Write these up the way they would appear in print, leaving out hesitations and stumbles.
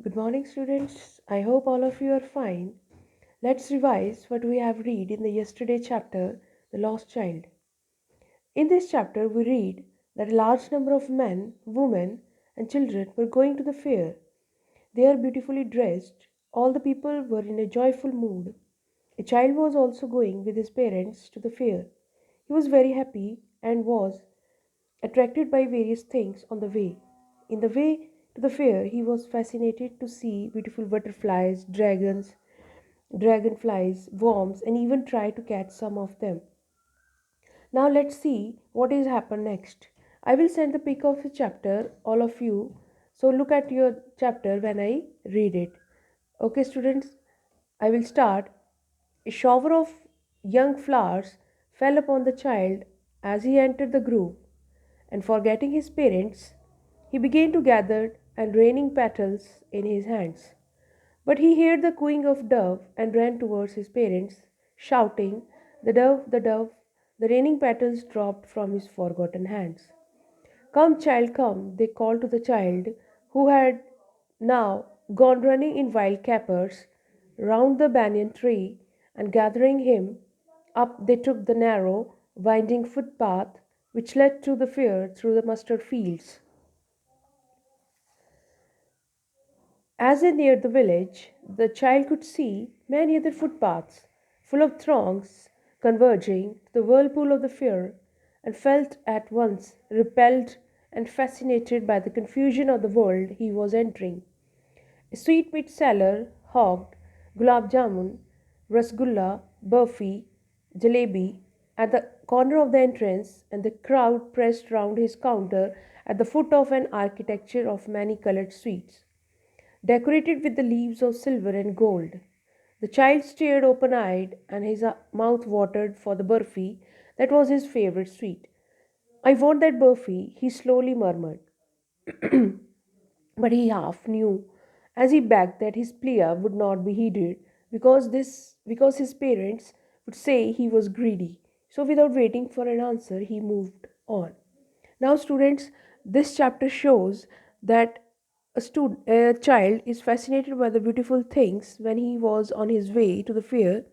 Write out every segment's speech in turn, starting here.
Good morning, students. I hope all of you are fine. Let's revise what we have read in the yesterday chapter, The Lost Child. In this chapter, we read that a large number of men, women, and children were going to the fair. They are beautifully dressed. All the people were in a joyful mood. A child was also going with his parents to the fair. He was very happy and was attracted by various things on the way. In the way to the fair, he was fascinated to see beautiful butterflies, dragonflies, worms, and even try to catch some of them. Now let's see what is happen next. I will send the pic of the chapter, all of you. So look at your chapter when I read it. Okay, students, I will start. A shower of young flowers fell upon the child as he entered the grove, and forgetting his parents, he began to gather and raining petals in his hands. But he heard the cooing of dove and ran towards his parents, shouting, "The dove, the dove!" The raining petals dropped from his forgotten hands. "Come, child, come," they called to the child, who had now gone running in wild capers round the banyan tree, and gathering him up they took the narrow, winding footpath which led to the fair through the mustard fields. As they neared the village, the child could see many other footpaths, full of throngs converging to the whirlpool of the fair, and felt at once repelled and fascinated by the confusion of the world he was entering. A sweetmeat seller hawked gulab jamun, rasgulla, burfi, jalebi at the corner of the entrance, and the crowd pressed round his counter at the foot of an architecture of many colored sweets decorated with the leaves of silver and gold. The child stared open eyed, and his mouth watered for the burfi that was his favorite sweet. "I want that burfi," he slowly murmured, but he half knew as he begged that his plea would not be heeded because his parents would say he was greedy. So without waiting for an answer, he moved on. Now, students, this chapter shows that a child is fascinated by the beautiful things when he was on his way to the fair.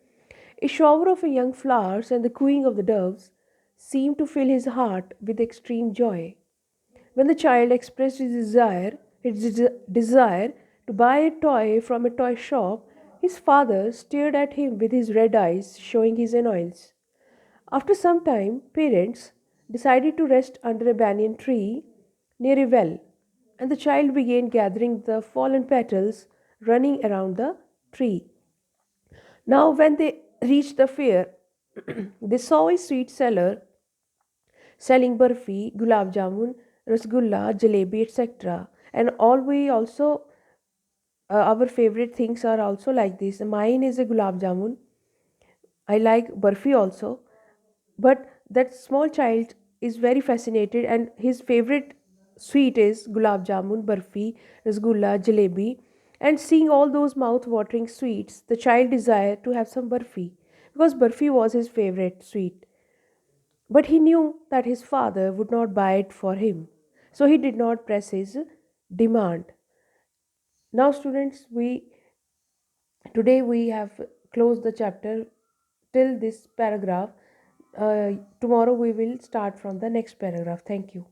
A shower of young flowers and the cooing of the doves seemed to fill his heart with extreme joy. When the child expressed his desire to buy a toy from a toy shop, his father stared at him with his red eyes, showing his annoyance. After some time, parents decided to rest under a banyan tree near a well, and the child began gathering the fallen petals running around the tree. Now, when they reached the fair, they saw a sweet seller selling barfi, gulab jamun, rasgulla, jalebi, etc. And all we also, our favorite things are also like this. Mine is a gulab jamun. I like barfi also. But that small child is very fascinated, and his favorite sweet is gulab jamun, barfi, rasgulla, jalebi. And seeing all those mouth watering sweets, the child desired to have some barfi because barfi was his favorite sweet. But he knew that his father would not buy it for him, so he did not press his demand. Now, students, we today we have closed the chapter till this paragraph. Tomorrow we will start from the next paragraph. Thank you.